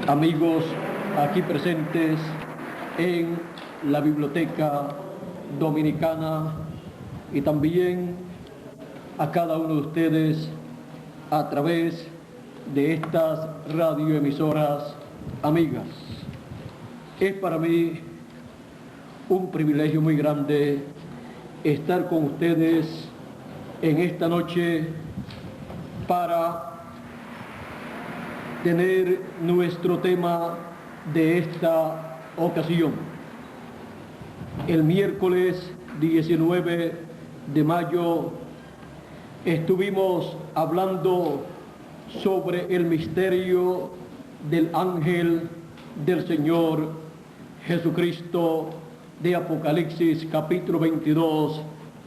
amigos aquí presentes en la Biblioteca Dominicana y también a cada uno de ustedes a través de estas radioemisoras amigas. Es para mí un privilegio muy grande estar con ustedes en esta noche para tener nuestro tema de esta ocasión. El miércoles 19 de mayo estuvimos hablando sobre el misterio del ángel del Señor Jesucristo de Apocalipsis capítulo 22,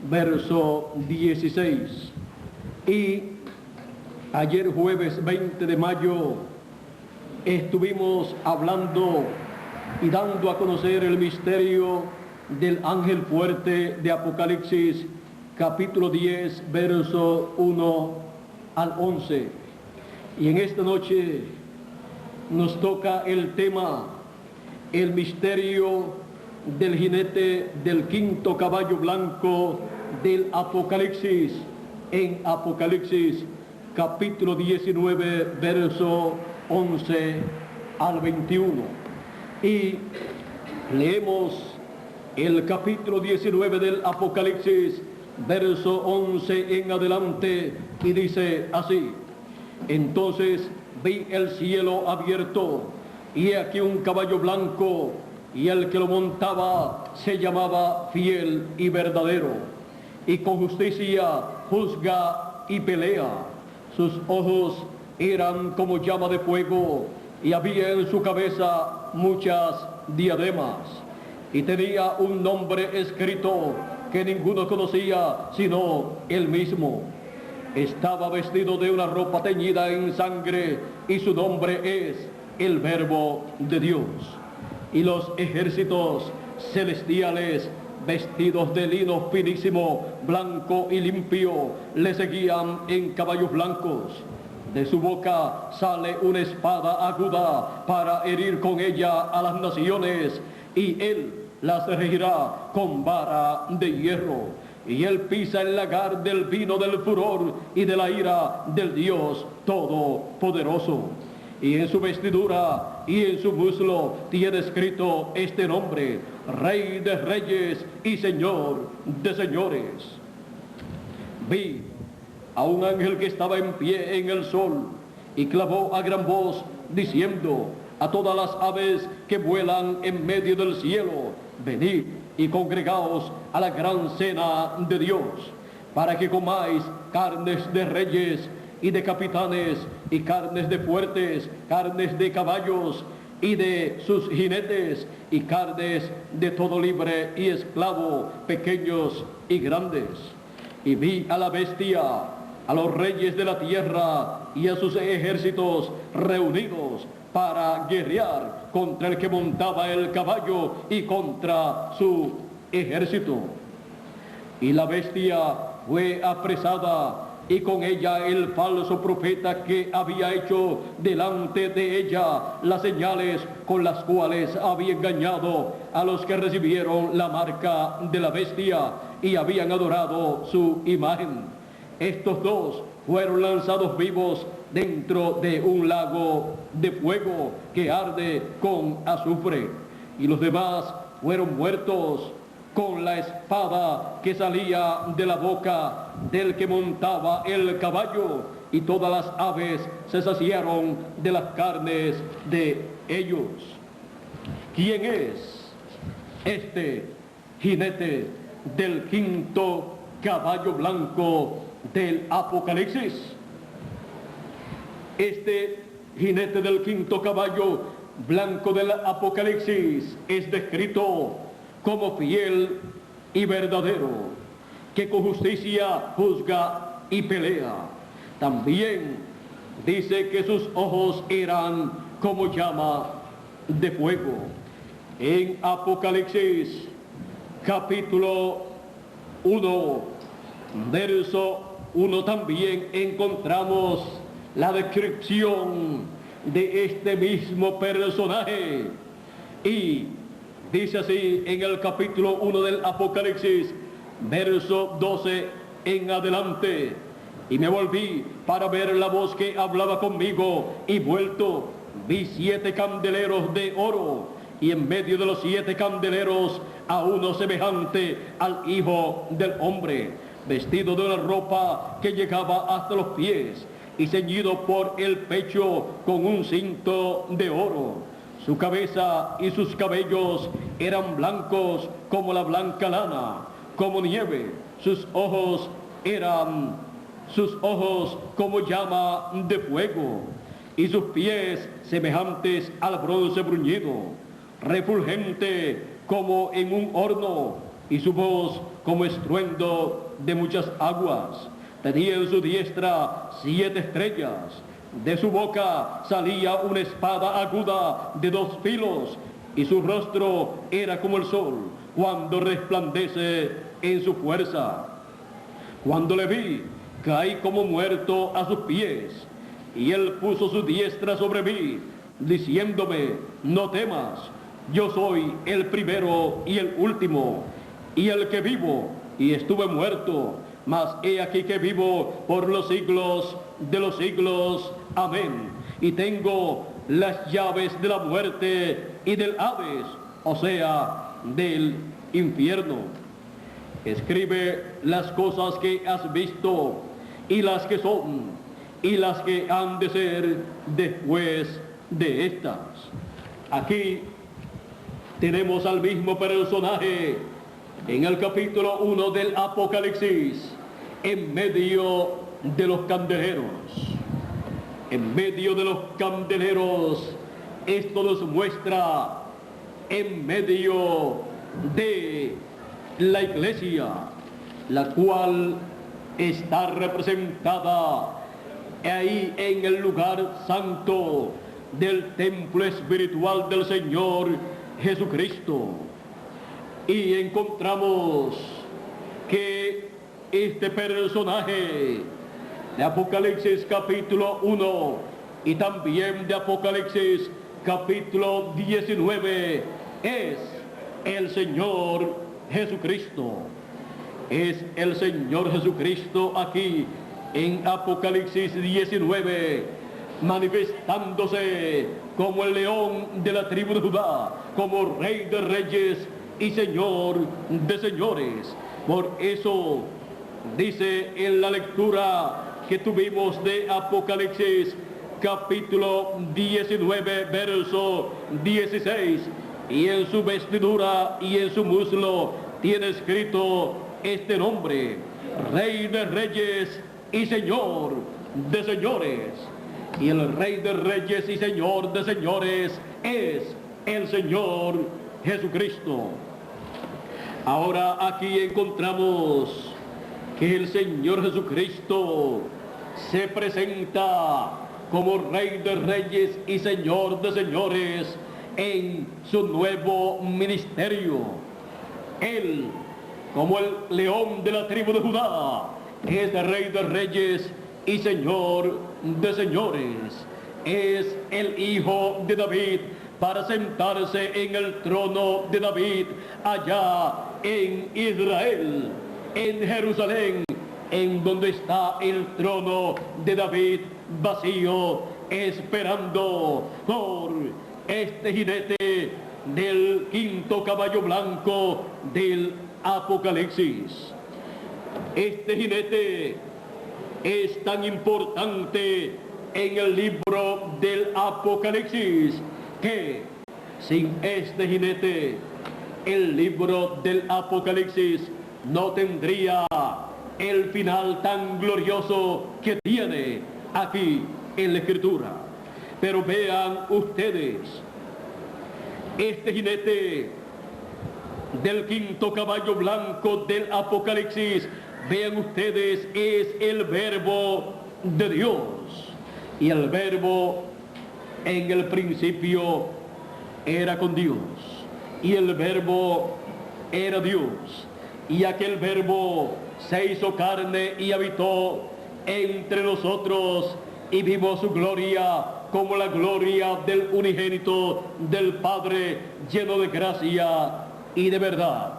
verso 16. Y ayer jueves 20 de mayo estuvimos hablando y dando a conocer el misterio del ángel fuerte de Apocalipsis capítulo 10, verso 1 al 11. Y en esta noche nos toca el tema, el misterio del jinete del quinto caballo blanco del Apocalipsis, en Apocalipsis capítulo 19, verso 11 al 21. Y leemos el capítulo 19 del Apocalipsis, verso 11 en adelante, y dice así: Entonces vi el cielo abierto, y he aquí un caballo blanco, y el que lo montaba se llamaba Fiel y Verdadero, y con justicia juzga y pelea. Sus ojos eran como llama de fuego, y había en su cabeza muchas diademas, y tenía un nombre escrito que ninguno conocía sino él mismo. Estaba vestido de una ropa teñida en sangre, y su nombre es el Verbo de Dios. Y los ejércitos celestiales, vestidos de lino finísimo, blanco y limpio, le seguían en caballos blancos. De su boca sale una espada aguda para herir con ella a las naciones, y él las regirá con vara de hierro. Y él pisa el lagar del vino del furor y de la ira del Dios Todopoderoso. Y en su vestidura y en su muslo tiene escrito este nombre: Rey de Reyes y Señor de Señores. Vi a un ángel que estaba en pie en el sol, y clamó a gran voz, diciendo a todas las aves que vuelan en medio del cielo: venid y congregaos a la gran cena de Dios, para que comáis carnes de reyes y de capitanes, y carnes de fuertes, carnes de caballos y de sus jinetes, y carnes de todo libre y esclavo, pequeños y grandes. Y vi a la bestia, a los reyes de la tierra y a sus ejércitos reunidos para guerrear contra el que montaba el caballo y contra su ejército. Y la bestia fue apresada, y con ella el falso profeta que había hecho delante de ella las señales con las cuales había engañado a los que recibieron la marca de la bestia y habían adorado su imagen. Estos dos fueron lanzados vivos dentro de un lago de fuego que arde con azufre, y los demás fueron muertos con la espada que salía de la boca del que montaba el caballo, y todas las aves se saciaron de las carnes de ellos. ¿Quién es este jinete del quinto caballo blanco del Apocalipsis? Este jinete del quinto caballo blanco del Apocalipsis es descrito como fiel y verdadero, que con justicia juzga y pelea. También dice que sus ojos eran como llama de fuego. En Apocalipsis capítulo 1, verso 1 también encontramos la descripción de este mismo personaje. Y dice así en el capítulo 1 del Apocalipsis, verso 12 en adelante: y me volví para ver la voz que hablaba conmigo, y vuelto vi 7 candeleros de oro, y en medio de los 7 candeleros a uno semejante al Hijo del Hombre, vestido de una ropa que llegaba hasta los pies, y ceñido por el pecho con un cinto de oro. Su cabeza y sus cabellos eran blancos como la blanca lana, como nieve. Sus ojos como llama de fuego, y sus pies semejantes al bronce bruñido, refulgente como en un horno, y su voz como estruendo de muchas aguas. Tenía en su diestra 7 estrellas, de su boca salía una espada aguda de 2 filos, y su rostro era como el sol cuando resplandece en su fuerza. Cuando le vi, caí como muerto a sus pies, y él puso su diestra sobre mí, diciéndome: no temas, yo soy el primero y el último, y el que vivo, y estuve muerto, mas he aquí que vivo por los siglos de los siglos. Amén. Y tengo las llaves de la muerte y del Hades, o sea, del infierno. Escribe las cosas que has visto, y las que son, y las que han de ser después de estas. Aquí tenemos al mismo personaje en el capítulo 1 del Apocalipsis, en medio de los candeleros. En medio de los candeleros, esto nos muestra en medio de la iglesia, la cual está representada ahí en el lugar santo del templo espiritual del Señor Jesucristo. Y encontramos que este personaje de Apocalipsis capítulo 1 y también de Apocalipsis capítulo 19 es el Señor Jesucristo. Es el Señor Jesucristo aquí en Apocalipsis 19, manifestándose como el león de la tribu de Judá, como Rey de reyes y Señor de señores. Por eso dice en la lectura que tuvimos de Apocalipsis capítulo 19, verso 16, y en su vestidura y en su muslo tiene escrito este nombre: Rey de reyes y Señor de señores. Y el Rey de reyes y Señor de señores es el Señor Jesucristo. Ahora aquí encontramos que el Señor Jesucristo se presenta como Rey de reyes y Señor de señores en su nuevo ministerio. Él, como el león de la tribu de Judá, es el Rey de reyes y Señor de señores. Es el Hijo de David para sentarse en el trono de David allá en Israel, en Jerusalén, en donde está el trono de David vacío, esperando por este jinete del 5.º caballo blanco del Apocalipsis. Este jinete es tan importante en el libro del Apocalipsis que sin este jinete el libro del Apocalipsis no tendría el final tan glorioso que tiene aquí en la Escritura. Pero vean ustedes, este jinete del 5.º caballo blanco del Apocalipsis, vean ustedes, es el Verbo de Dios. Y el Verbo en el principio era con Dios, y el Verbo era Dios, y aquel Verbo se hizo carne y habitó entre nosotros, y vimos su gloria como la gloria del unigénito del Padre, lleno de gracia y de verdad.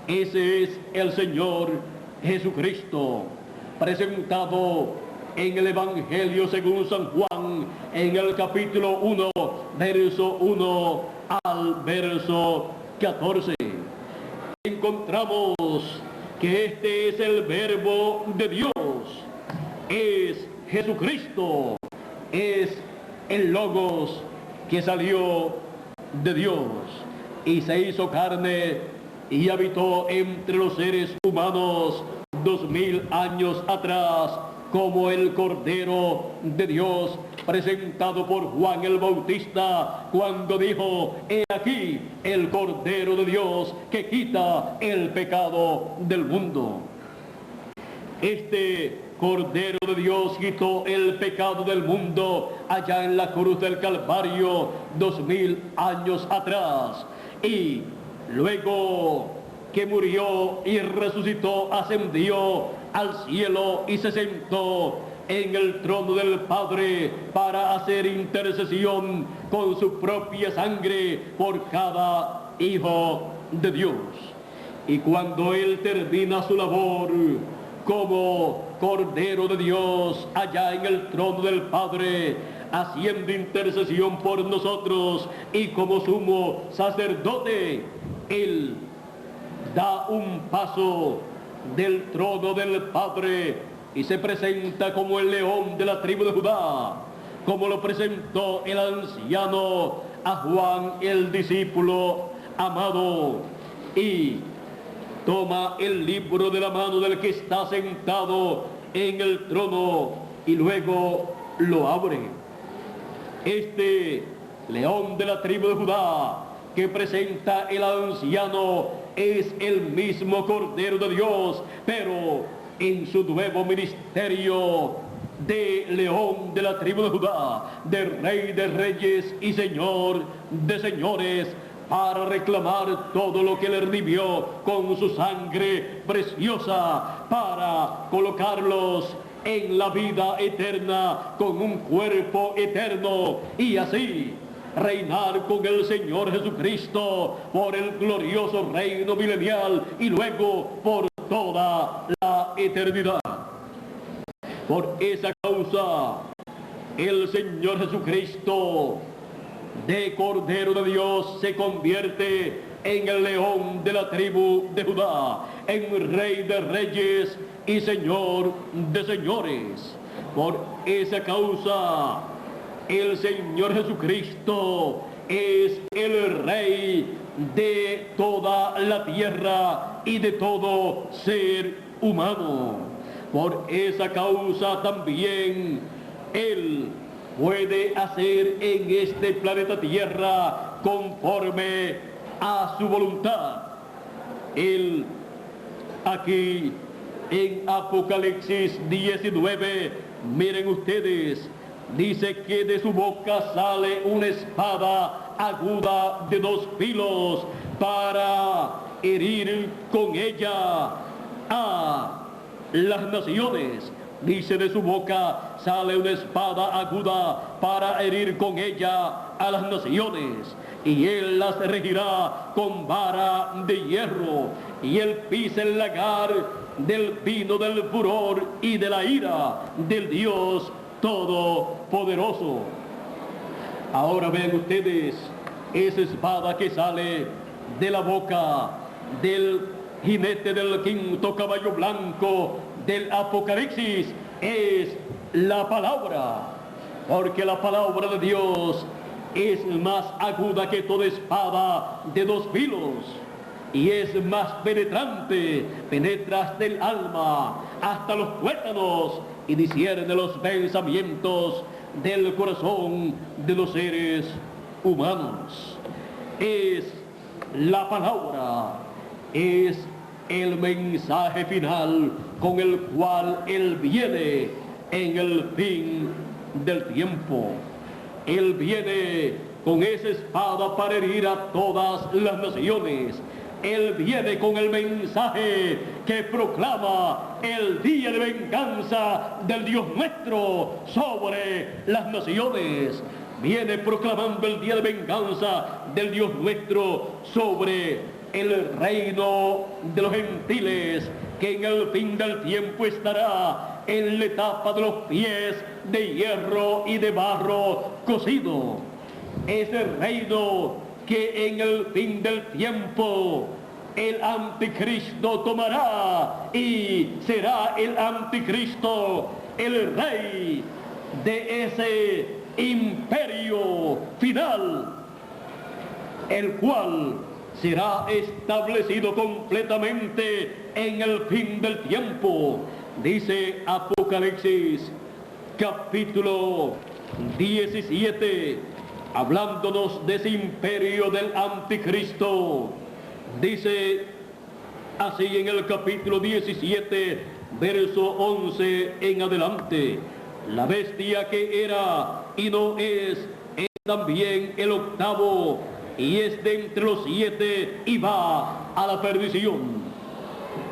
Ese es el Señor Jesucristo, presentado en el Evangelio según San Juan, en el capítulo 1, verso 1 al verso 14. Encontramos que este es el Verbo de Dios, es Jesucristo, es el Logos que salió de Dios y se hizo carne y habitó entre los seres humanos 2000 años atrás, como el Cordero de Dios presentado por Juan el Bautista cuando dijo: he aquí el Cordero de Dios que quita el pecado del mundo. Este Cordero de Dios quitó el pecado del mundo allá en la cruz del Calvario 2000 años atrás, y luego que murió y resucitó, ascendió al cielo y se sentó en el trono del Padre para hacer intercesión con su propia sangre por cada hijo de Dios. Y cuando Él termina su labor como Cordero de Dios allá en el trono del Padre, haciendo intercesión por nosotros, y como sumo sacerdote, Él da un paso del trono del Padre y se presenta como el león de la tribu de Judá, como lo presentó el anciano a Juan, el discípulo amado, y toma el libro de la mano del que está sentado en el trono y luego lo abre. Este león de la tribu de Judá que presenta el anciano es el mismo Cordero de Dios, pero en su nuevo ministerio de león de la tribu de Judá, de rey de reyes y señor de señores, para reclamar todo lo que le redimió con su sangre preciosa, para colocarlos en la vida eterna con un cuerpo eterno, y así reinar con el Señor Jesucristo por el glorioso reino milenial y luego por toda la eternidad. Por esa causa, el Señor Jesucristo, de Cordero de Dios, se convierte en el león de la tribu de Judá, en rey de reyes y señor de señores. Por esa causa, el Señor Jesucristo es el Rey de toda la tierra y de todo ser humano. Por esa causa también Él puede hacer en este planeta Tierra conforme a su voluntad. Él, aquí en Apocalipsis 19, miren ustedes, dice que de su boca sale una espada aguda de 2 filos para herir con ella a las naciones. Dice, de su boca sale una espada aguda para herir con ella a las naciones, y Él las regirá con vara de hierro, y Él pisa el lagar del vino del furor y de la ira del Dios Todopoderoso. Ahora ven ustedes esa espada que sale de la boca del jinete del 5.º caballo blanco del Apocalipsis, es la palabra, porque la palabra de Dios es más aguda que toda espada de 2 filos, y es más penetrante, penetra hasta el alma, hasta los tuétanos, y discierne los pensamientos del corazón de los seres humanos. Es la palabra, es el mensaje final con el cual Él viene en el fin del tiempo. Él viene con esa espada para herir a todas las naciones. Él viene con el mensaje que proclama el día de venganza del Dios nuestro sobre las naciones. Viene proclamando el día de venganza del Dios nuestro sobre el reino de los gentiles, que en el fin del tiempo estará en la etapa de los pies de hierro y de barro cocido. Ese reino que en el fin del tiempo el anticristo tomará, y será el anticristo el rey de ese imperio final, el cual será establecido completamente en el fin del tiempo. Dice Apocalipsis capítulo 17, hablándonos de ese imperio del anticristo. Dice así en el capítulo 17, verso 11 en adelante: la bestia que era y no es también el octavo, y es de entre los 7 y va a la perdición.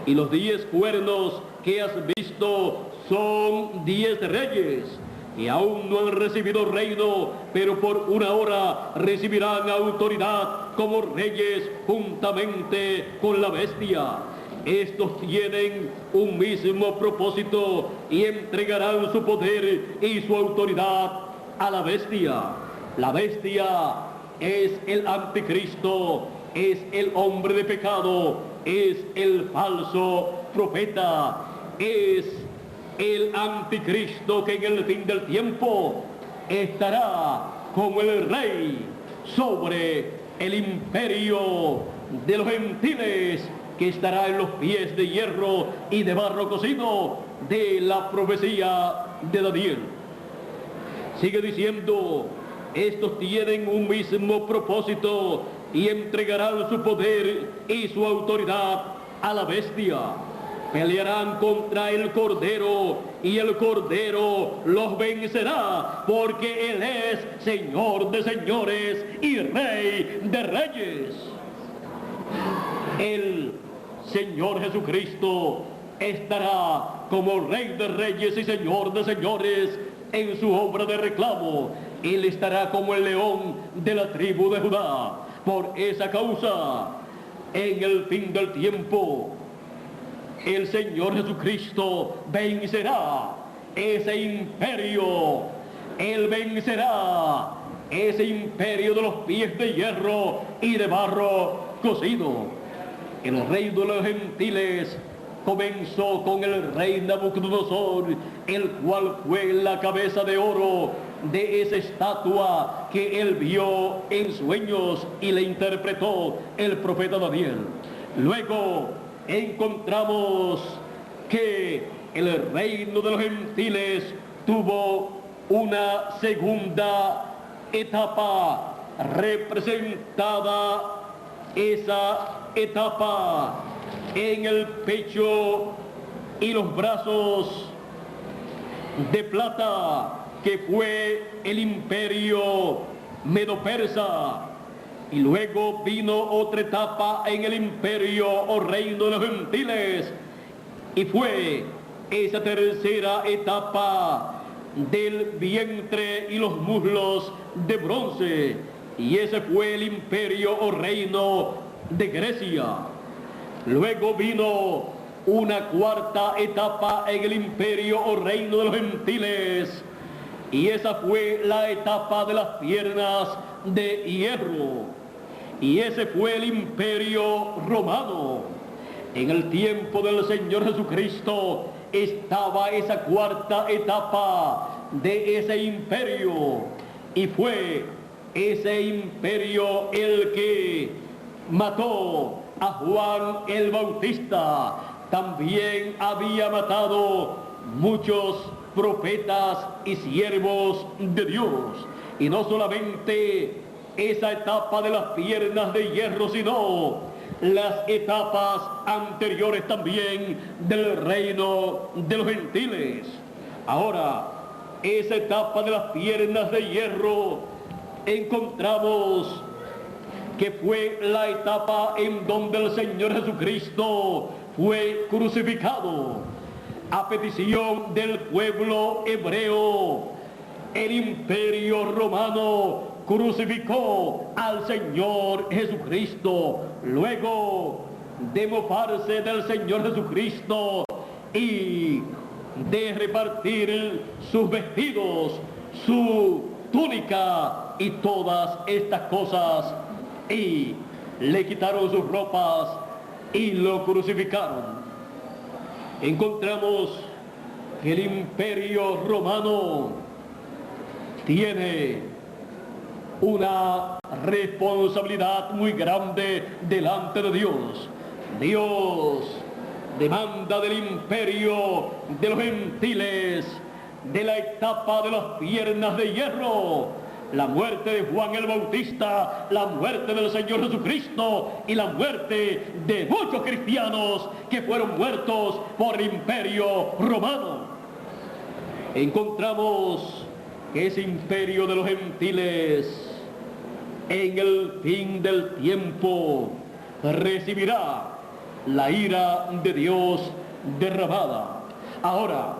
Y los 10 cuernos que has visto son 10 reyes, y aún no han recibido reino, pero por una hora recibirán autoridad como reyes juntamente con la bestia. Estos tienen un mismo propósito y entregarán su poder y su autoridad a la bestia. La bestia es el anticristo, es el hombre de pecado, es el falso profeta, es el anticristo que en el fin del tiempo estará como el rey sobre el imperio de los gentiles, que estará en los pies de hierro y de barro cocido de la profecía de Daniel. Sigue diciendo: estos tienen un mismo propósito y entregarán su poder y su autoridad a la bestia. Pelearán contra el Cordero, y el Cordero los vencerá, porque Él es Señor de señores y Rey de reyes. El Señor Jesucristo estará como Rey de reyes y Señor de señores en su obra de reclamo. Él estará como el león de la tribu de Judá. Por esa causa, en el fin del tiempo, el Señor Jesucristo vencerá ese imperio. Él vencerá ese imperio de los pies de hierro y de barro cocido. El reino de los gentiles comenzó con el rey Nabucodonosor, el cual fue la cabeza de oro de esa estatua que él vio en sueños y le interpretó el profeta Daniel. Luego encontramos que el reino de los gentiles tuvo una segunda etapa, representada esa etapa en el pecho y los brazos de plata, que fue el imperio medo-persa. Y luego vino otra etapa en el imperio o reino de los gentiles, y fue esa tercera etapa del vientre y los muslos de bronce, y ese fue el imperio o reino de Grecia. Luego vino una cuarta etapa en el imperio o reino de los gentiles, y esa fue la etapa de las piernas de hierro, y ese fue el imperio romano. En el tiempo del Señor Jesucristo estaba esa cuarta etapa de ese imperio, y fue ese imperio el que mató a Juan el Bautista. También había matado muchos profetas y siervos de Dios. Y no solamente esa etapa de las piernas de hierro, sino las etapas anteriores también del reino de los gentiles. Ahora, esa etapa de las piernas de hierro, encontramos que fue la etapa en donde el Señor Jesucristo fue crucificado. A petición del pueblo hebreo, el Imperio Romano crucificó al Señor Jesucristo. Luego de mofarse del Señor Jesucristo y de repartir sus vestidos, su túnica y todas estas cosas, y le quitaron sus ropas y lo crucificaron. Encontramos que el Imperio Romano tiene una responsabilidad muy grande delante de Dios. Dios demanda del imperio de los gentiles, de la etapa de las piernas de hierro, la muerte de Juan el Bautista, la muerte del Señor Jesucristo y la muerte de muchos cristianos que fueron muertos por el Imperio Romano. Encontramos que ese imperio de los gentiles en el fin del tiempo recibirá la ira de Dios derramada. Ahora,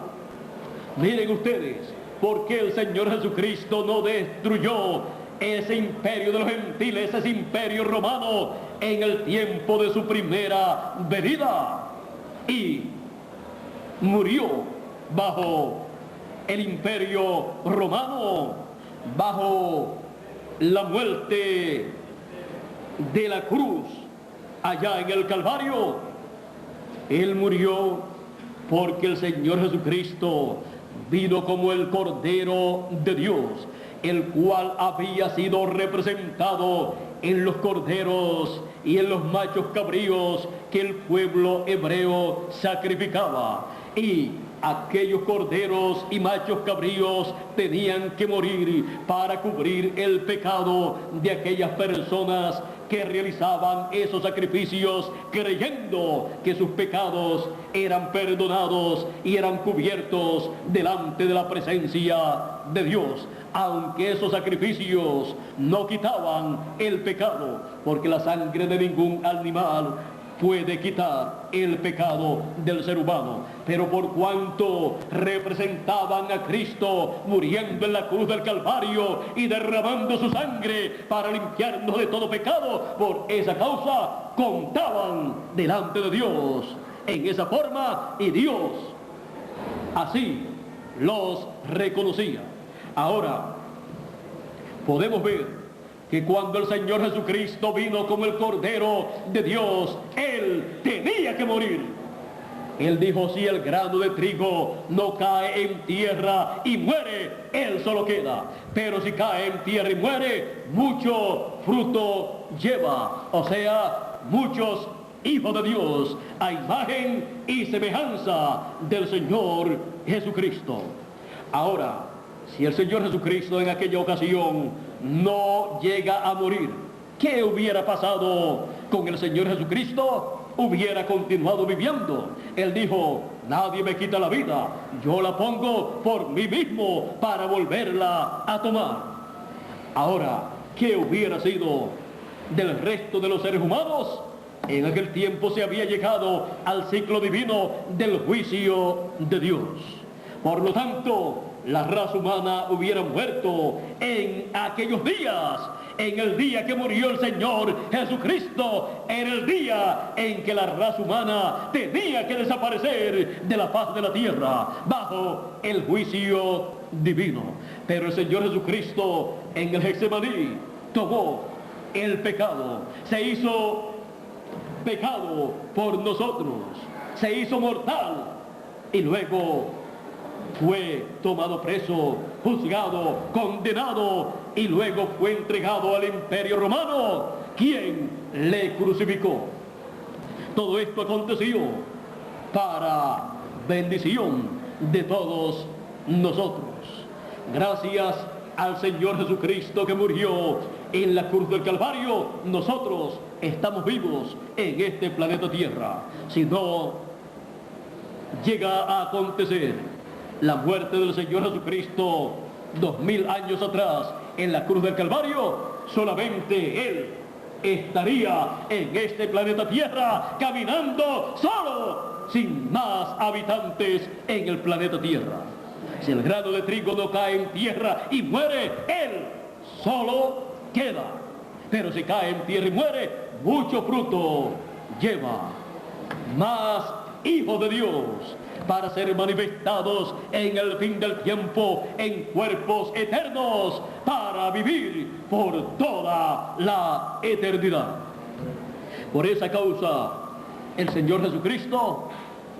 miren ustedes, ¿por qué el Señor Jesucristo no destruyó ese imperio de los gentiles, ese imperio romano, en el tiempo de su primera venida? Y murió bajo el imperio romano, bajo la muerte de la cruz allá en el Calvario. Él murió porque el Señor Jesucristo vino como el Cordero de Dios, el cual había sido representado en los corderos y en los machos cabríos que el pueblo hebreo sacrificaba. Y aquellos corderos y machos cabríos tenían que morir para cubrir el pecado de aquellas personas que realizaban esos sacrificios creyendo que sus pecados eran perdonados y eran cubiertos delante de la presencia de Dios. Aunque esos sacrificios no quitaban el pecado, porque la sangre de ningún animal puede quitar el pecado del ser humano, pero por cuanto representaban a Cristo muriendo en la cruz del Calvario y derramando su sangre para limpiarnos de todo pecado, por esa causa contaban delante de Dios en esa forma, y Dios así los reconocía. Ahora podemos ver que cuando el Señor Jesucristo vino como el Cordero de Dios, Él tenía que morir. Él dijo, si el grano de trigo no cae en tierra y muere, Él solo queda. Pero si cae en tierra y muere, mucho fruto lleva. O sea, muchos hijos de Dios, a imagen y semejanza del Señor Jesucristo. Ahora, si el Señor Jesucristo en aquella ocasión no llega a morir, ¿qué hubiera pasado con el Señor Jesucristo? Hubiera continuado viviendo. Él dijo, nadie me quita la vida, yo la pongo por mí mismo para volverla a tomar. Ahora, ¿qué hubiera sido del resto de los seres humanos? En aquel tiempo se había llegado al ciclo divino del juicio de Dios. Por lo tanto, la raza humana hubiera muerto en aquellos días. En el día que murió el Señor Jesucristo, era el día en que la raza humana tenía que desaparecer de la faz de la tierra, bajo el juicio divino. Pero el Señor Jesucristo en el Getsemaní tomó el pecado, se hizo pecado por nosotros, se hizo mortal, y luego fue tomado preso, juzgado, condenado, y luego fue entregado al Imperio Romano, quien le crucificó. Todo esto aconteció para bendición de todos nosotros. Gracias al Señor Jesucristo que murió en la cruz del Calvario, nosotros estamos vivos en este planeta Tierra. Si no llega a acontecer la muerte del Señor Jesucristo 2000 años atrás en la cruz del Calvario, solamente Él estaría en este planeta Tierra caminando solo, sin más habitantes en el planeta Tierra. Si el grano de trigo no cae en tierra y muere, él solo queda. Pero si cae en tierra y muere, mucho fruto lleva. Más hijos de Dios, para ser manifestados en el fin del tiempo en cuerpos eternos, para vivir por toda la eternidad. Por esa causa, el Señor Jesucristo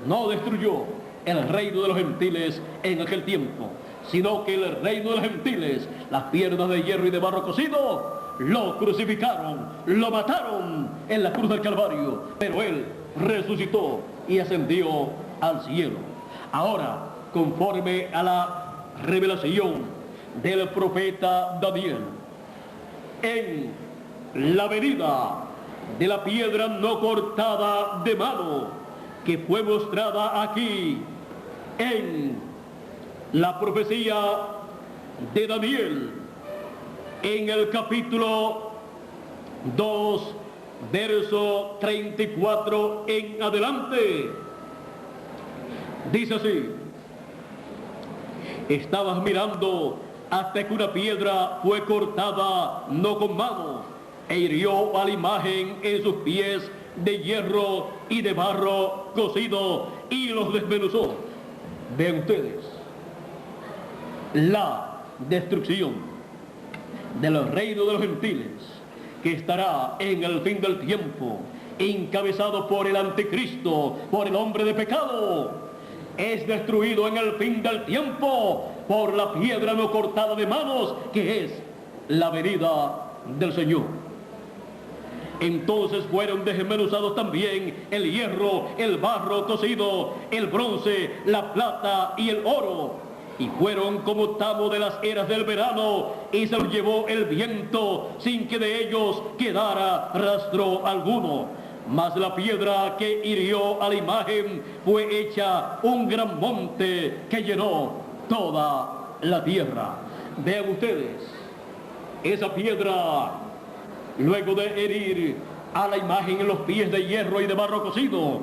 no destruyó el reino de los gentiles en aquel tiempo, sino que el reino de los gentiles, las piernas de hierro y de barro cocido, lo crucificaron, lo mataron en la cruz del Calvario, pero él resucitó y ascendió al cielo. Ahora, conforme a la revelación del profeta Daniel, en la venida de la piedra no cortada de mano, que fue mostrada aquí en la profecía de Daniel, en el capítulo 2, verso 34 en adelante, dice así: estabas mirando hasta que una piedra fue cortada no con mano, e hirió a la imagen en sus pies de hierro y de barro cocido, y los desmenuzó. Vean ustedes la destrucción del reino de los gentiles, que estará en el fin del tiempo, encabezado por el anticristo, por el hombre de pecado. Es destruido en el fin del tiempo por la piedra no cortada de manos, que es la venida del Señor. Entonces fueron desmenuzados también el hierro, el barro cocido, el bronce, la plata y el oro, y fueron como tamo de las eras del verano, y se los llevó el viento sin que de ellos quedara rastro alguno. Mas la piedra que hirió a la imagen fue hecha un gran monte que llenó toda la tierra. Vean ustedes, esa piedra, luego de herir a la imagen en los pies de hierro y de barro cocido,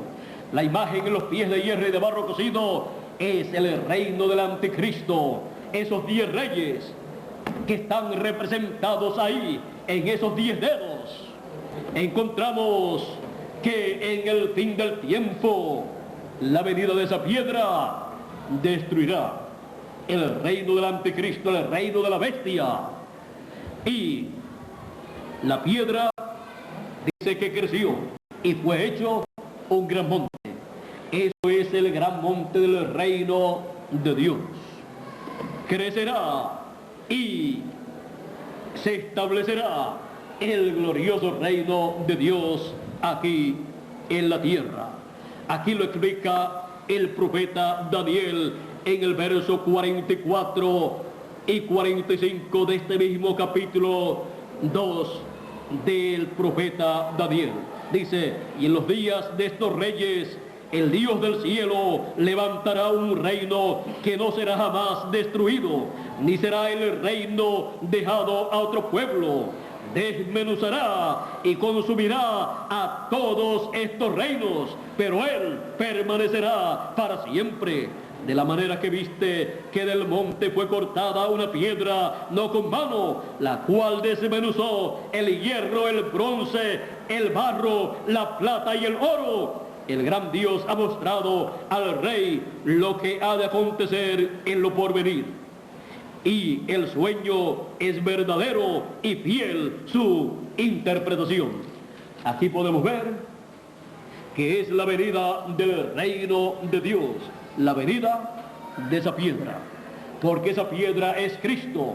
la imagen en los pies de hierro y de barro cocido es el reino del anticristo. Esos 10 reyes que están representados ahí en esos 10 dedos, encontramos que en el fin del tiempo la venida de esa piedra destruirá el reino del anticristo, el reino de la bestia. Y la piedra dice que creció y fue hecho un gran monte. Eso es el gran monte del reino de Dios. Crecerá y se establecerá el glorioso reino de Dios aquí en la tierra. Aquí lo explica el profeta Daniel en el verso 44 y 45 de este mismo capítulo 2 del profeta Daniel. Dice: y en los días de estos reyes, el Dios del cielo levantará un reino que no será jamás destruido, ni será el reino dejado a otro pueblo. Desmenuzará y consumirá a todos estos reinos, pero él permanecerá para siempre. De la manera que viste que del monte fue cortada una piedra no con mano, la cual desmenuzó el hierro, el bronce, el barro, la plata y el oro. El gran Dios ha mostrado al rey lo que ha de acontecer en lo porvenir. Y el sueño es verdadero y fiel su interpretación. Aquí podemos ver que es la venida del reino de Dios, la venida de esa piedra, porque esa piedra es Cristo.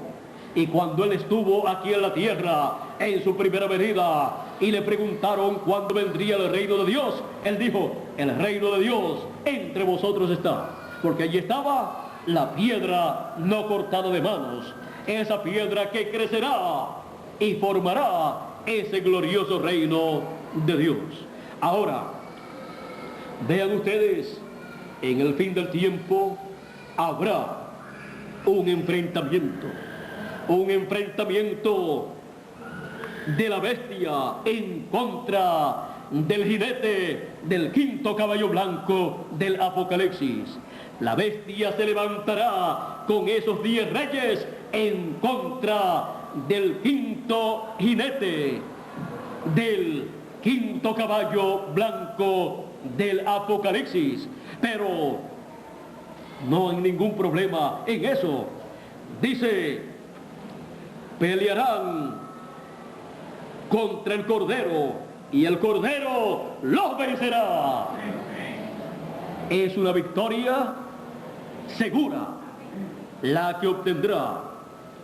Y cuando él estuvo aquí en la tierra en su primera venida y le preguntaron cuándo vendría el reino de Dios, él dijo: el reino de Dios entre vosotros está, porque allí estaba la piedra no cortada de manos, esa piedra que crecerá y formará ese glorioso reino de Dios. Ahora, vean ustedes, en el fin del tiempo habrá un enfrentamiento de la bestia en contra del jinete del quinto caballo blanco del Apocalipsis. La bestia se levantará con esos 10 reyes en contra del quinto jinete del quinto caballo blanco del Apocalipsis. Pero no hay ningún problema en eso. Dice, pelearán contra el Cordero y el Cordero los vencerá. Es una victoria segura la que obtendrá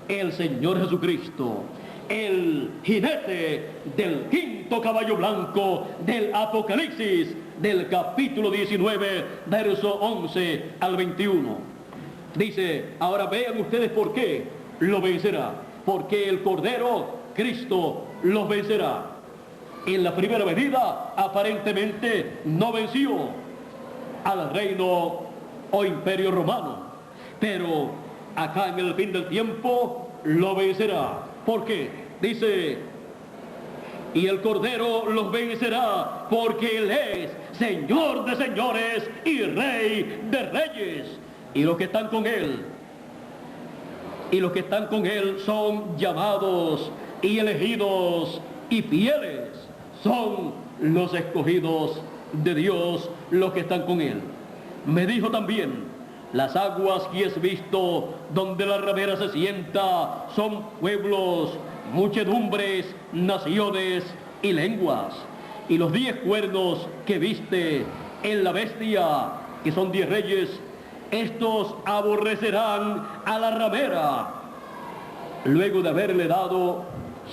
el Señor Jesucristo, el jinete del quinto caballo blanco del Apocalipsis, del capítulo 19, verso 11 al 21. Dice, ahora vean ustedes por qué lo vencerá. Porque el Cordero, Cristo, los vencerá. En la primera venida, aparentemente, no venció al reino o imperio romano. Pero acá en el fin del tiempo, lo vencerá. ¿Por qué? Dice, y el Cordero los vencerá porque Él es Señor de señores y Rey de reyes. Y los que están con Él, son llamados y elegidos y fieles. Son los escogidos de Dios, los que están con Él. Me dijo también, las aguas que has visto donde la ramera se sienta son pueblos, muchedumbres, naciones y lenguas. Y los 10 cuernos que viste en la bestia, que son 10 reyes, estos aborrecerán a la ramera, luego de haberle dado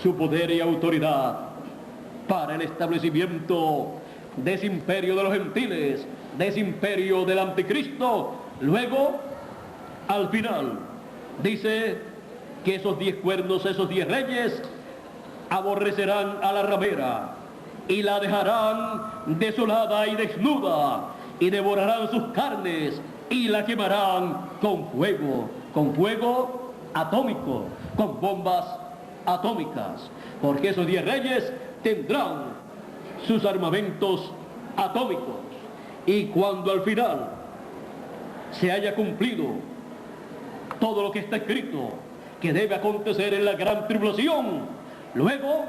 su poder y autoridad para el establecimiento de ese imperio de los gentiles, de ese imperio del anticristo. Luego, al final, dice que esos 10 cuernos, esos 10 reyes, aborrecerán a la ramera y la dejarán desolada y desnuda, y devorarán sus carnes y la quemarán con fuego atómico, con bombas atómicas, porque esos 10 reyes tendrán sus armamentos atómicos. Y cuando al final se haya cumplido todo lo que está escrito que debe acontecer en la gran tribulación, luego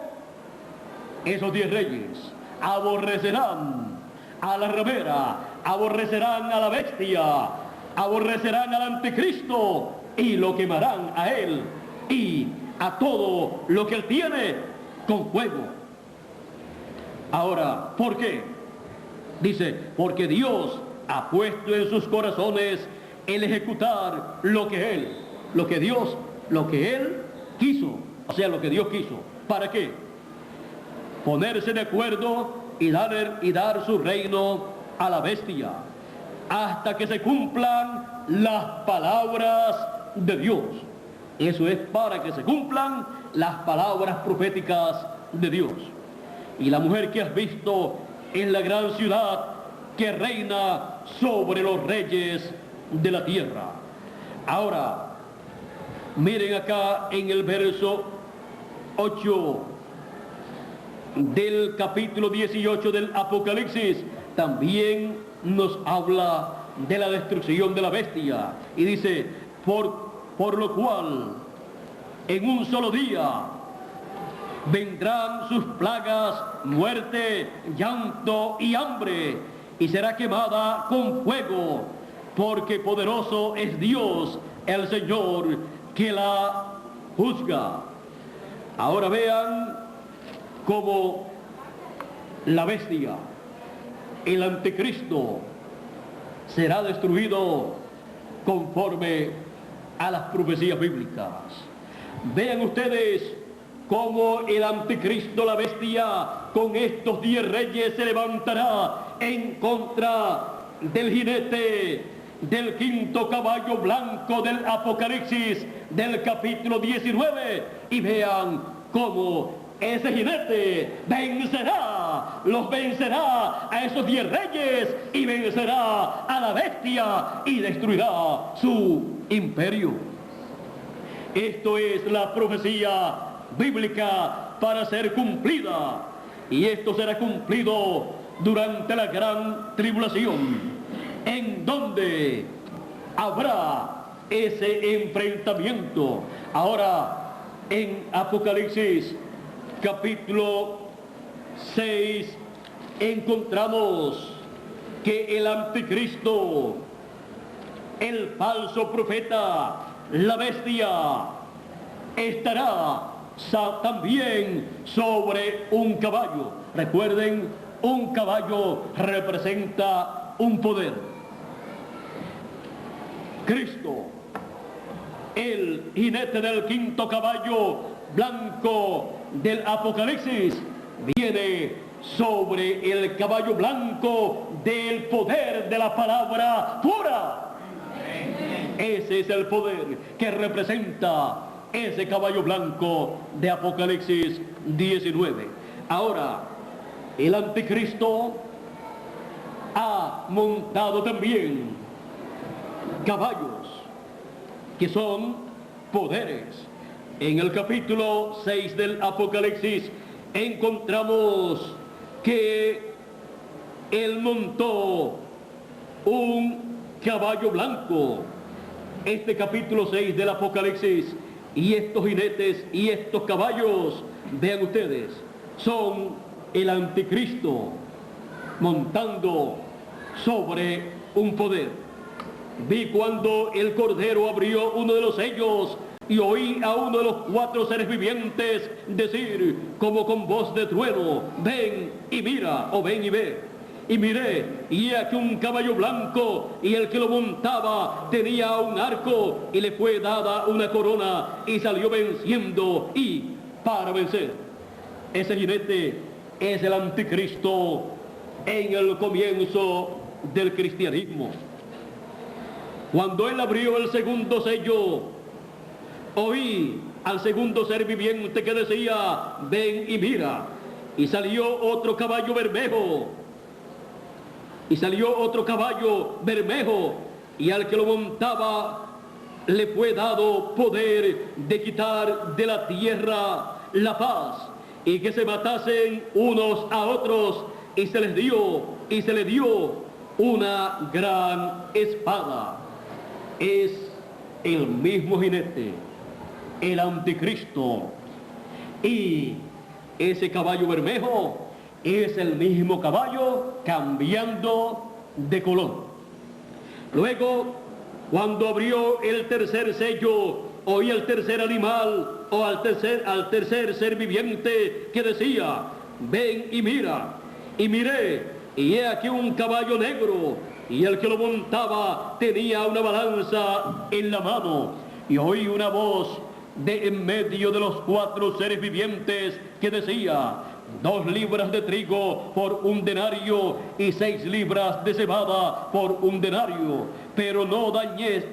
esos 10 reyes aborrecerán a la ramera, aborrecerán a la bestia, aborrecerán al anticristo y lo quemarán a él y a todo lo que él tiene con fuego. Ahora, ¿por qué? Dice, porque Dios ha puesto en sus corazones el ejecutar lo que él quiso, o sea, lo que Dios quiso. ¿Para qué? Ponerse de acuerdo y dar su reino a la bestia, hasta que se cumplan las palabras de Dios. Eso es para que se cumplan las palabras proféticas de Dios. Y la mujer que has visto es la gran ciudad que reina sobre los reyes de la tierra. Ahora, miren acá en el verso 8 del capítulo 18 del Apocalipsis, también nos habla de la destrucción de la bestia. Y dice, por lo cual, en un solo día, vendrán sus plagas, muerte, llanto y hambre, y será quemada con fuego, porque poderoso es Dios, el Señor, que la juzga. Ahora vean cómo la bestia, el anticristo, será destruido conforme a las profecías bíblicas. Vean ustedes cómo el anticristo, la bestia, con estos 10 reyes se levantará en contra del jinete del quinto caballo blanco del Apocalipsis del capítulo 19, y vean cómo ese jinete los vencerá a esos 10 reyes, y vencerá a la bestia y destruirá su imperio. Esto es la profecía bíblica para ser cumplida. Y esto será cumplido durante la gran tribulación, en donde habrá ese enfrentamiento. Ahora, en Apocalipsis capítulo 6, encontramos que el anticristo, el falso profeta, la bestia, estará también sobre un caballo. Recuerden, un caballo representa un poder. Cristo, el jinete del quinto caballo blanco del Apocalipsis, viene sobre el caballo blanco del poder de la palabra pura. Ese es el poder que representa ese caballo blanco de Apocalipsis 19. Ahora, el anticristo ha montado también caballos que son poderes. En el capítulo 6 del Apocalipsis encontramos que él montó un caballo blanco. Este capítulo 6 del Apocalipsis y estos jinetes y estos caballos, vean ustedes, son el anticristo montando sobre un poder. Vi cuando el Cordero abrió uno de los sellos y oí a uno de los 4 seres vivientes decir como con voz de trueno: ven y mira, o ven y ve. Y miré, y aquí un caballo blanco, y el que lo montaba tenía un arco, y le fue dada una corona, y salió venciendo y para vencer. Ese jinete es el anticristo en el comienzo del cristianismo. Cuando él abrió el segundo sello, oí al segundo ser viviente que decía: ven y mira. Y salió otro caballo bermejo. Y salió otro caballo bermejo, y al que lo montaba le fue dado poder de quitar de la tierra la paz, y que se matasen unos a otros, y se les dio una gran espada. Es el mismo jinete, el anticristo, y ese caballo bermejo es el mismo caballo cambiando de color. Luego, cuando abrió el tercer sello, oí al tercer animal, o al tercer ser viviente que decía: ven y mira. Y miré, y he aquí un caballo negro, y el que lo montaba tenía una balanza en la mano. Y oí una voz de en medio de los 4 seres vivientes que decía: 2 libras de trigo por 1 denario y 6 libras de cebada por 1 denario, pero no dañes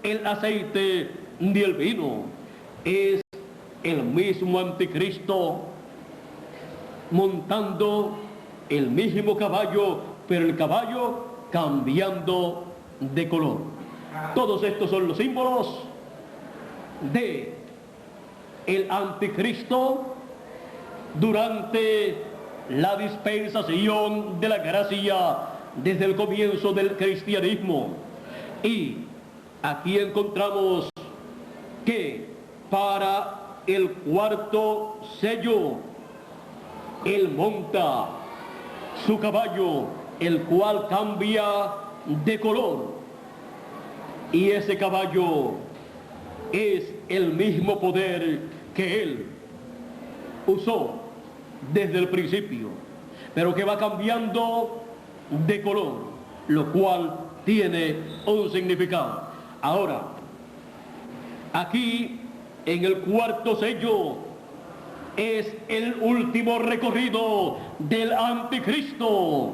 el aceite ni el vino. Es el mismo anticristo montando el mismo caballo, pero el caballo cambiando de color. Todos estos son los símbolos de el anticristo durante la dispensación de la gracia desde el comienzo del cristianismo. Y aquí encontramos que para el cuarto sello él monta su caballo, el cual cambia de color, y ese caballo es el mismo poder que él usó desde el principio, pero que va cambiando de color, lo cual tiene un significado. Ahora, aquí en el cuarto sello es el último recorrido del anticristo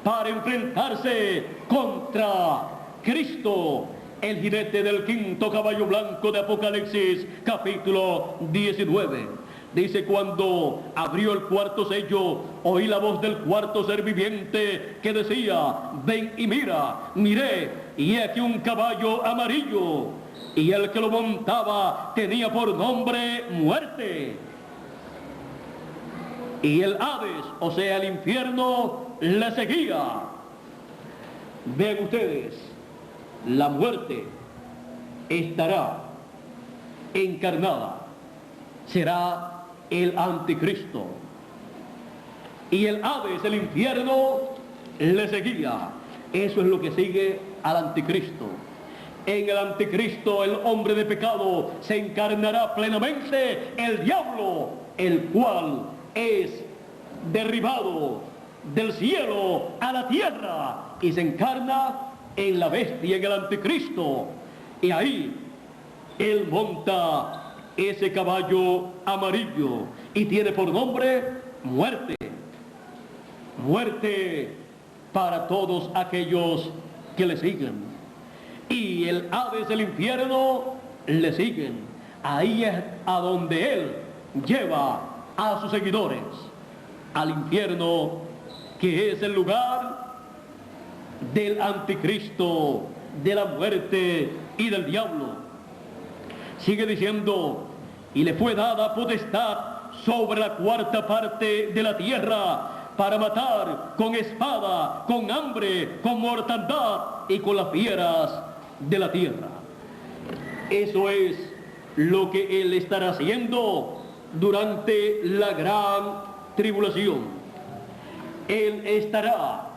para enfrentarse contra Cristo, el jinete del quinto caballo blanco de Apocalipsis capítulo 19. Dice: cuando abrió el cuarto sello, oí la voz del cuarto ser viviente que decía: ven y mira. Miré, y he aquí un caballo amarillo, y el que lo montaba tenía por nombre Muerte, y el Hades, o sea, el infierno, le seguía. Vean ustedes, la muerte estará encarnada, será el anticristo, y el Hades, el infierno, le seguía. Eso es lo que sigue al anticristo. En el anticristo, el hombre de pecado, se encarnará plenamente el diablo, el cual es derribado del cielo a la tierra y se encarna en la bestia, en el anticristo. Y ahí él monta ese caballo amarillo y tiene por nombre muerte. Muerte para todos aquellos que le siguen. Y el Hades, el infierno, le siguen. Ahí es a donde él lleva a sus seguidores, al infierno, que es el lugar del anticristo, de la muerte y del diablo. Sigue diciendo, y le fue dada potestad sobre la cuarta parte de la tierra, para matar con espada, con hambre, con mortandad y con las fieras de la tierra. Eso es lo que él estará haciendo durante la gran tribulación. Él estará,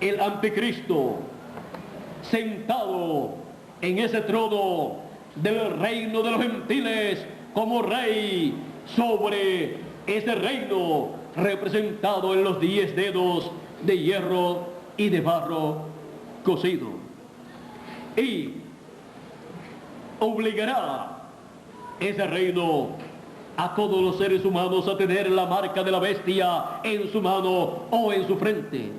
el anticristo, sentado en ese trono del reino de los gentiles como rey sobre ese reino representado en los 10 dedos de hierro y de barro cocido. Y obligará ese reino a todos los seres humanos a tener la marca de la bestia en su mano o en su frente.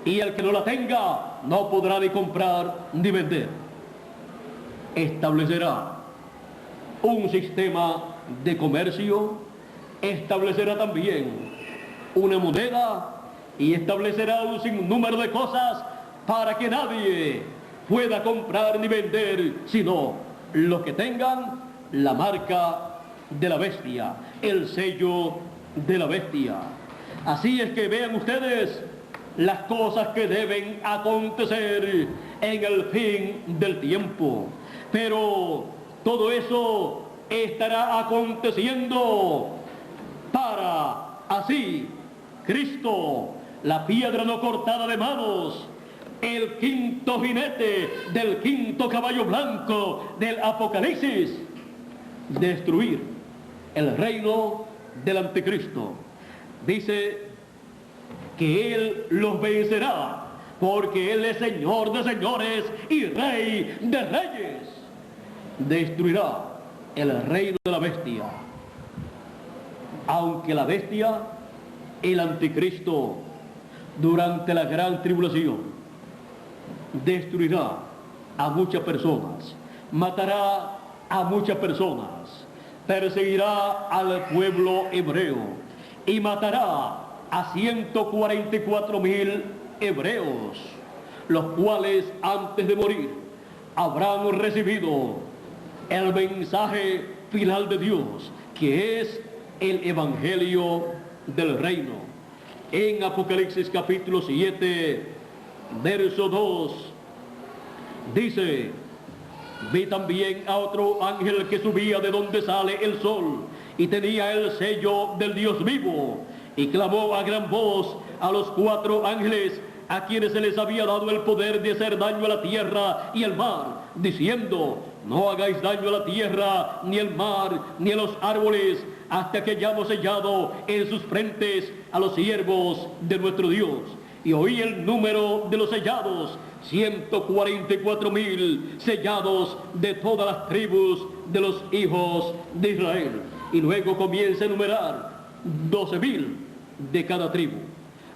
Y el que no la tenga no podrá ni comprar ni vender. Establecerá un sistema de comercio, establecerá también una moneda y establecerá un sinnúmero de cosas para que nadie pueda comprar ni vender, sino los que tengan la marca de la bestia, el sello de la bestia. Así es que vean ustedes las cosas que deben acontecer en el fin del tiempo. Pero todo eso estará aconteciendo para así Cristo, la piedra no cortada de manos, el quinto jinete del quinto caballo blanco del Apocalipsis, destruir el reino del anticristo. Dice que él los vencerá porque él es Señor de señores y Rey de reyes. Destruirá el reino de la bestia. Aunque la bestia, el anticristo, durante la gran tribulación, destruirá a muchas personas, matará a muchas personas, perseguirá al pueblo hebreo y matará a 144,000 hebreos, los cuales antes de morir habrán recibido el mensaje final de Dios, que es el evangelio del reino. En Apocalipsis capítulo 7, verso 2, dice: vi también a otro ángel que subía de donde sale el sol, y tenía el sello del Dios vivo, y clamó a gran voz a los 4 ángeles a quienes se les había dado el poder de hacer daño a la tierra y al mar, diciendo: no hagáis daño a la tierra, ni al mar, ni a los árboles, hasta que hayamos sellado en sus frentes a los siervos de nuestro Dios. Y oí el número de los sellados, 144,000 sellados de todas las tribus de los hijos de Israel. Y luego comienza a enumerar 12,000 de cada tribu.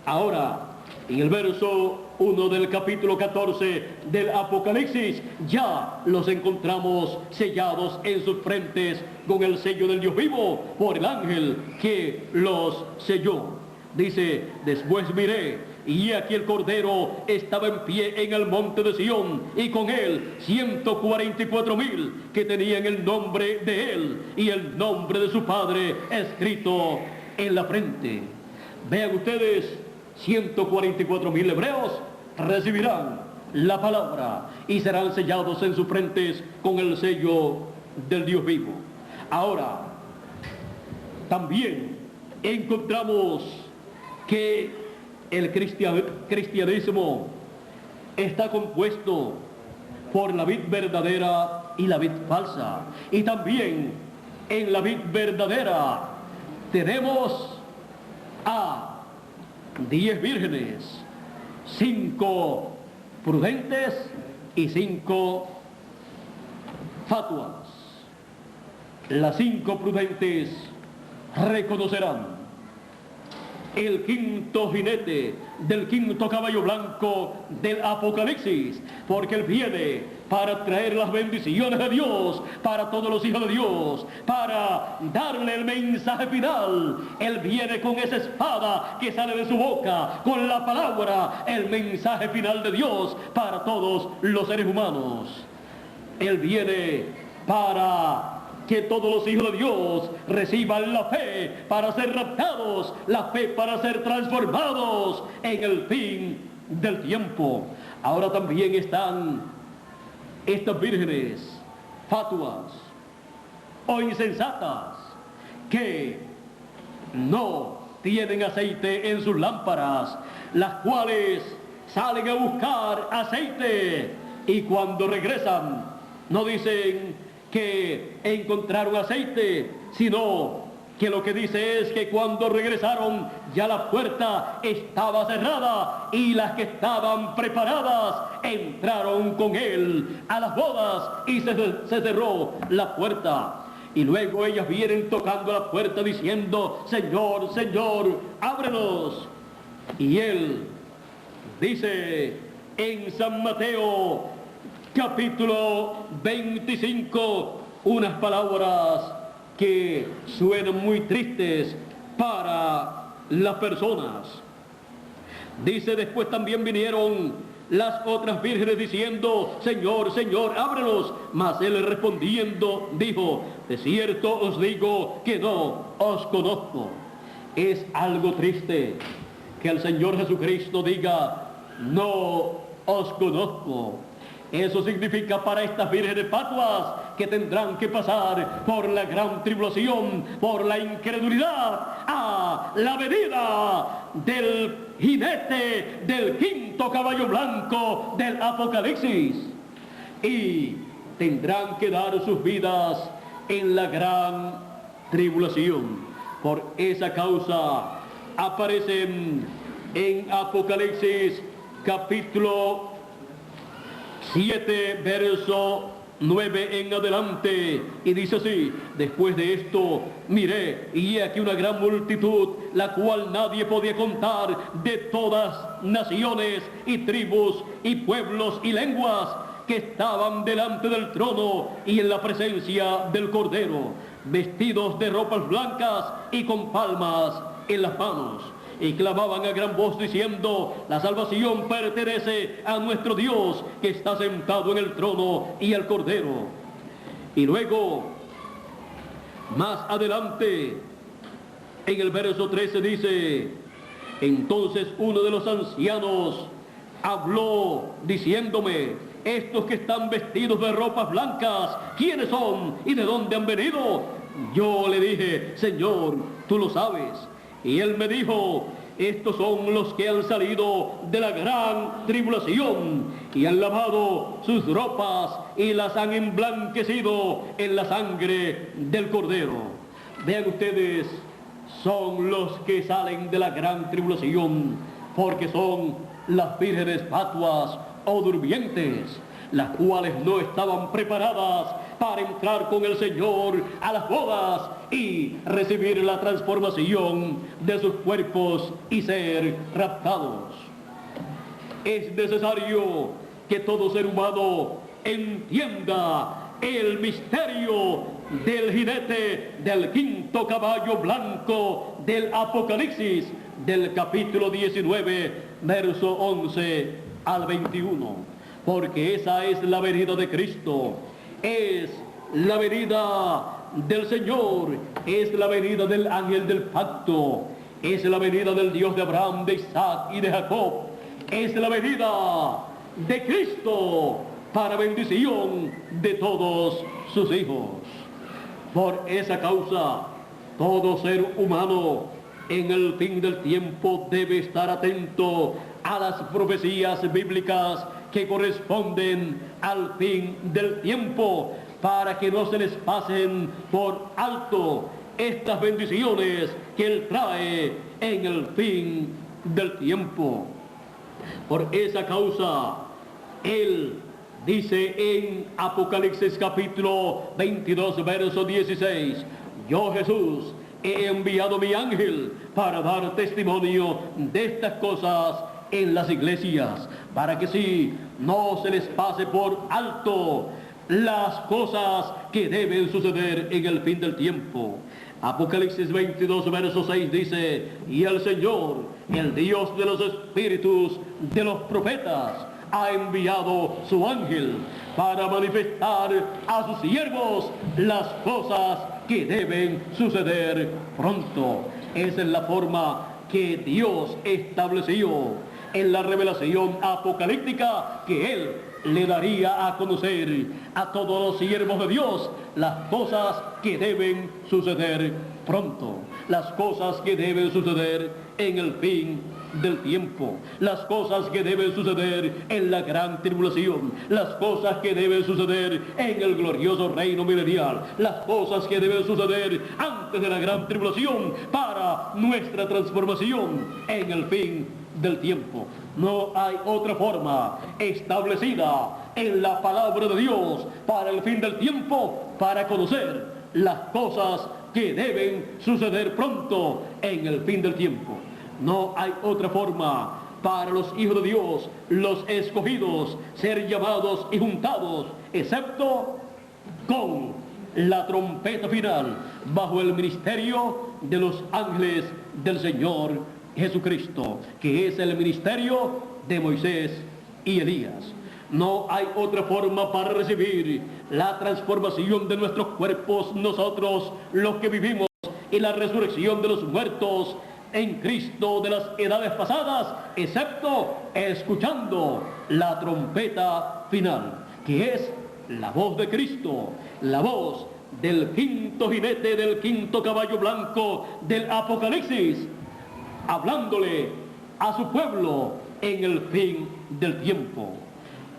Ahora, en el verso 1 del capítulo 14 del Apocalipsis, ya los encontramos sellados en sus frentes con el sello del Dios vivo por el ángel que los selló. Dice: después miré, y aquí el Cordero estaba en pie en el monte de Sión, y con él 144,000 que tenían el nombre de él y el nombre de su Padre escrito en la frente. Vean ustedes, 144,000 hebreos recibirán la palabra y serán sellados en sus frentes con el sello del Dios vivo. Ahora, también encontramos que el cristianismo está compuesto por la vid verdadera y la vid falsa. Y también en la vid verdadera tenemos a 10 vírgenes, 5 prudentes y 5 fatuas. Las 5 prudentes reconocerán el quinto jinete del quinto caballo blanco del Apocalipsis, porque él viene para traer las bendiciones de Dios para todos los hijos de Dios, para darle el mensaje final. Él viene con esa espada que sale de su boca, con la palabra, el mensaje final de Dios para todos los seres humanos. Él viene para que todos los hijos de Dios reciban la fe para ser raptados, la fe para ser transformados en el fin del tiempo. Ahora también están estas vírgenes fatuas o insensatas que no tienen aceite en sus lámparas, las cuales salen a buscar aceite y cuando regresan no dicen que encontraron aceite, sino que lo que dice es que cuando regresaron ya la puerta estaba cerrada y las que estaban preparadas entraron con él a las bodas y se cerró la puerta. Y luego ellas vienen tocando la puerta diciendo: Señor, Señor, ábrenos. Y él dice en San Mateo capítulo 25, unas palabras que suenan muy tristes para las personas. Dice: después también vinieron las otras vírgenes diciendo: Señor, Señor, ábrenos. Mas él respondiendo dijo: de cierto os digo que no os conozco. Es algo triste que el Señor Jesucristo diga: no os conozco. Eso significa para estas vírgenes fatuas que tendrán que pasar por la gran tribulación, por la incredulidad, a la venida del jinete del quinto caballo blanco del Apocalipsis. Y tendrán que dar sus vidas en la gran tribulación. Por esa causa aparecen en Apocalipsis capítulo 7, verso 9 en adelante, y dice así: después de esto miré, y he aquí una gran multitud, la cual nadie podía contar, de todas naciones y tribus y pueblos y lenguas, que estaban delante del trono y en la presencia del Cordero, vestidos de ropas blancas y con palmas en las manos. Y clamaban a gran voz diciendo: la salvación pertenece a nuestro Dios que está sentado en el trono y al Cordero. Y luego, más adelante, en el verso 13 dice: entonces uno de los ancianos habló diciéndome: estos que están vestidos de ropas blancas, ¿quiénes son y de dónde han venido? Yo le dije: Señor, tú lo sabes. Y él me dijo: estos son los que han salido de la gran tribulación y han lavado sus ropas y las han emblanquecido en la sangre del Cordero. Vean ustedes, son los que salen de la gran tribulación, porque son las vírgenes fatuas o durmientes, las cuales no estaban preparadas para entrar con el Señor a las bodas y recibir la transformación de sus cuerpos y ser raptados. Es necesario que todo ser humano entienda el misterio del jinete del quinto caballo blanco del Apocalipsis, del capítulo 19, verso 11 al 21. Porque esa es la venida de Cristo, es la venida del Señor, es la venida del ángel del pacto, es la venida del Dios de Abraham, de Isaac y de Jacob, es la venida de Cristo para bendición de todos sus hijos. Por esa causa, todo ser humano en el fin del tiempo debe estar atento a las profecías bíblicas que corresponden al fin del tiempo, para que no se les pasen por alto estas bendiciones que Él trae en el fin del tiempo. Por esa causa, Él dice en Apocalipsis capítulo 22, verso 16, yo Jesús he enviado mi ángel para dar testimonio de estas cosas en las iglesias, para que si no se les pase por alto las cosas que deben suceder en el fin del tiempo. Apocalipsis 22, verso 6 dice, y el Señor, el Dios de los espíritus de los profetas, ha enviado su ángel para manifestar a sus siervos las cosas que deben suceder pronto. Esa es la forma que Dios estableció en la revelación apocalíptica que Él le daría a conocer a todos los siervos de Dios las cosas que deben suceder pronto, las cosas que deben suceder en el fin del tiempo, las cosas que deben suceder en la gran tribulación, las cosas que deben suceder en el glorioso reino milenial, las cosas que deben suceder antes de la gran tribulación para nuestra transformación en el fin del tiempo. No hay otra forma establecida en la palabra de Dios para el fin del tiempo, para conocer las cosas que deben suceder pronto en el fin del tiempo. No hay otra forma para los hijos de Dios, los escogidos, ser llamados y juntados, excepto con la trompeta final, bajo el ministerio de los ángeles del Señor Jesucristo, que es el ministerio de Moisés y Elías. No hay otra forma para recibir la transformación de nuestros cuerpos, nosotros los que vivimos, y la resurrección de los muertos en Cristo de las edades pasadas, excepto escuchando la trompeta final, que es la voz de Cristo, la voz del quinto jinete, del quinto caballo blanco del Apocalipsis, hablándole a su pueblo en el fin del tiempo.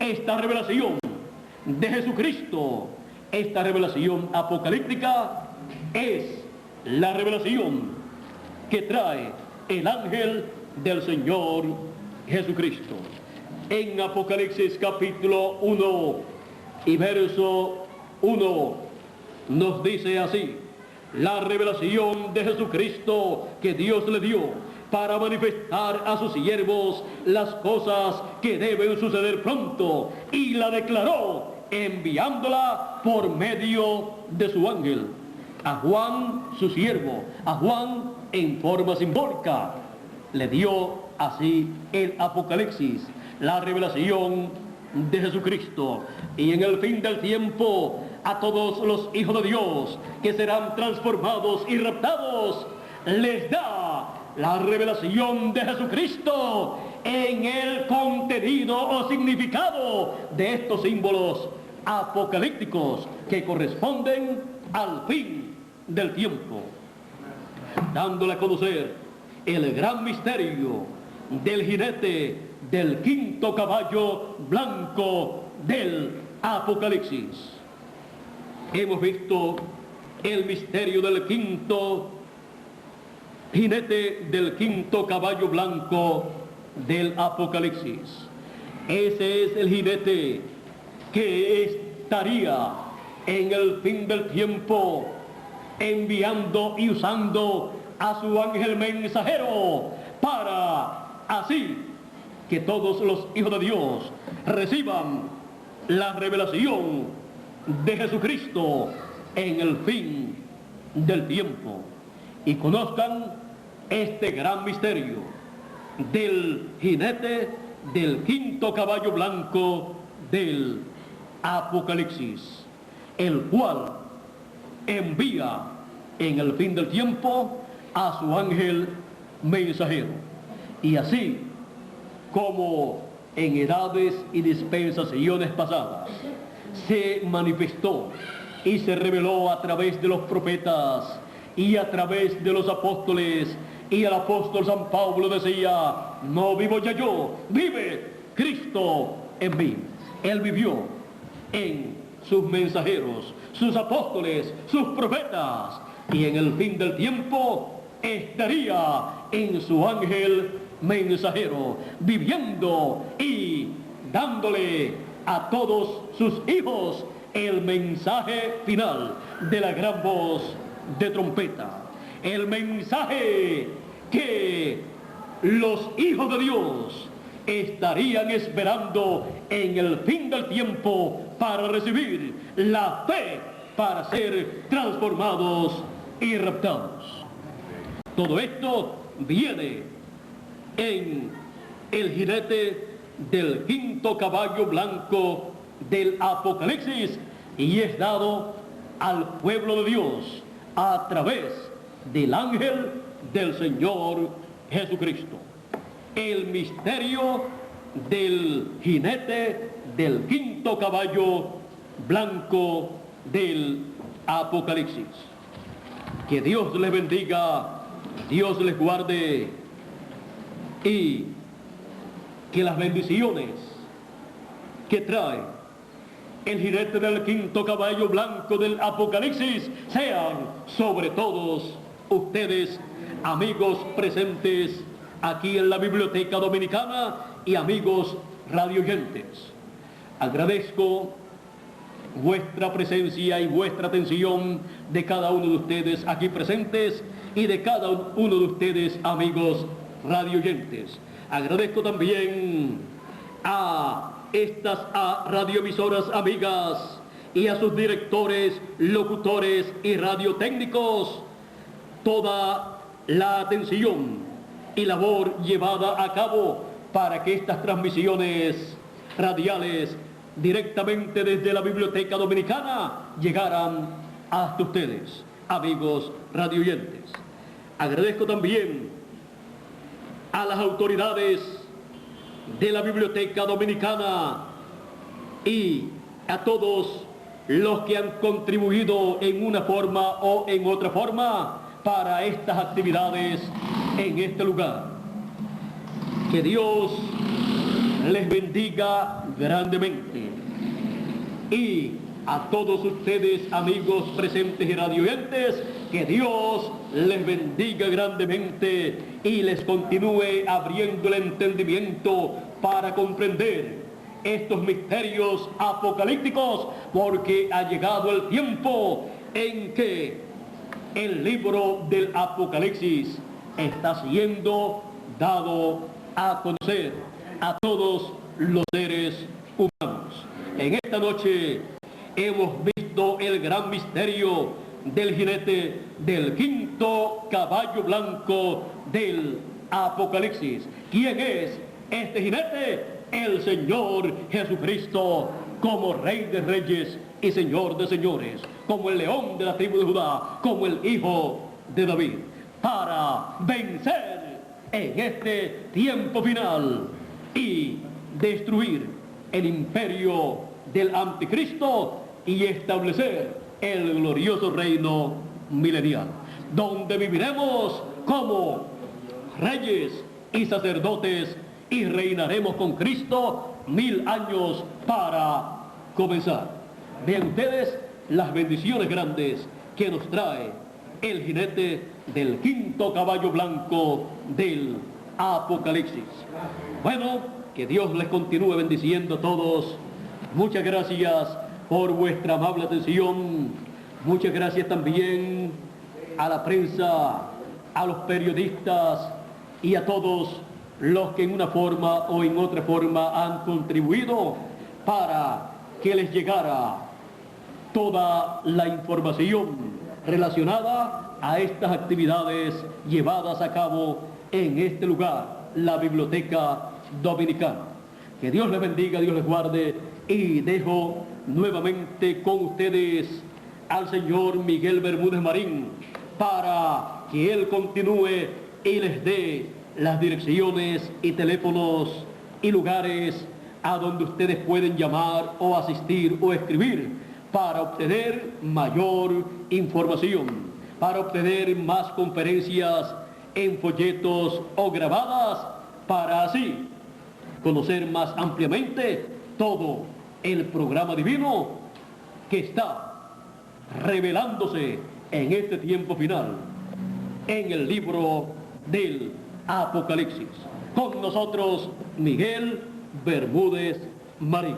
Esta revelación de Jesucristo, esta revelación apocalíptica, es la revelación que trae el ángel del Señor Jesucristo. En Apocalipsis capítulo 1 y verso 1 nos dice así: la revelación de Jesucristo que Dios le dio para manifestar a sus siervos las cosas que deben suceder pronto, y la declaró enviándola por medio de su ángel a Juan, su siervo. A Juan, en forma simbólica, le dio así el Apocalipsis, la revelación de Jesucristo. Y en el fin del tiempo, a todos los hijos de Dios que serán transformados y raptados, les da la revelación de Jesucristo en el contenido o significado de estos símbolos apocalípticos que corresponden al fin del tiempo, dándole a conocer el gran misterio del jinete del quinto caballo blanco del Apocalipsis. Hemos visto el misterio del quinto jinete, del quinto caballo blanco del Apocalipsis. Ese es el jinete que estaría en el fin del tiempo enviando y usando a su ángel mensajero para así que todos los hijos de Dios reciban la revelación de Jesucristo en el fin del tiempo y conozcan este gran misterio del jinete del quinto caballo blanco del Apocalipsis. el cual envía en el fin del tiempo a su ángel mensajero. Y así como en edades y dispensaciones pasadas se manifestó y se reveló a través de los profetas y a través de los apóstoles, y el apóstol San Pablo decía: no vivo ya yo, vive Cristo en mí. Él vivió en sus mensajeros, sus apóstoles, sus profetas, y en el fin del tiempo estaría en su ángel mensajero, viviendo y dándole a todos sus hijos el mensaje final de la gran voz de trompeta, el mensaje que los hijos de Dios estarían esperando en el fin del tiempo para recibir la fe, para ser transformados y raptados. Todo esto viene en el jinete del quinto caballo blanco del Apocalipsis, y es dado al pueblo de Dios a través del ángel del Señor Jesucristo. El misterio del jinete del quinto caballo blanco del Apocalipsis. Que Dios les bendiga, Dios les guarde, y que las bendiciones que trae el jinete del quinto caballo blanco del Apocalipsis sean sobre todos ustedes, amigos presentes aquí en la Biblioteca Dominicana y amigos radioyentes. Agradezco vuestra presencia y vuestra atención de cada uno de ustedes aquí presentes y de cada uno de ustedes, amigos radioyentes. Agradezco también a estas radioemisoras amigas y a sus directores, locutores y radiotécnicos toda la atención y labor llevada a cabo para que estas transmisiones radiales directamente desde la Biblioteca Dominicana llegaran hasta ustedes, amigos radioyentes. Agradezco también a las autoridades de la Biblioteca Dominicana y a todos los que han contribuido en una forma o en otra forma para estas actividades en este lugar. Que Dios les bendiga grandemente, y a todos ustedes, amigos presentes y radioyentes, que Dios les bendiga grandemente y les continúe abriendo el entendimiento para comprender estos misterios apocalípticos, porque ha llegado el tiempo en que el libro del Apocalipsis está siendo dado a conocer a todos los seres humanos. En esta noche hemos visto el gran misterio del jinete del quinto caballo blanco del Apocalipsis. ¿Quién es este jinete? El Señor Jesucristo, como Rey de Reyes y Señor de Señores, como el león de la tribu de Judá, como el Hijo de David, para vencer en este tiempo final y destruir el imperio del anticristo y establecer el glorioso reino milenial, donde viviremos como reyes y sacerdotes y reinaremos con Cristo 1000 años para comenzar. Vean ustedes las bendiciones grandes que nos trae el jinete del quinto caballo blanco del Apocalipsis. Bueno, que Dios les continúe bendiciendo a todos. Muchas gracias por vuestra amable atención. Muchas gracias también a la prensa, a los periodistas y a todos los que en una forma o en otra forma han contribuido para que les llegara toda la información relacionada a estas actividades llevadas a cabo en este lugar, la Biblioteca Dominicana. Que Dios les bendiga, Dios les guarde, y dejo nuevamente con ustedes al señor Miguel Bermúdez Marín para que él continúe y les dé las direcciones y teléfonos y lugares a donde ustedes pueden llamar o asistir o escribir para obtener mayor información, para obtener más conferencias en folletos o grabadas, para así conocer más ampliamente todo el programa divino que está revelándose en este tiempo final, en el libro del Apocalipsis. Con nosotros, Miguel Bermúdez Marín.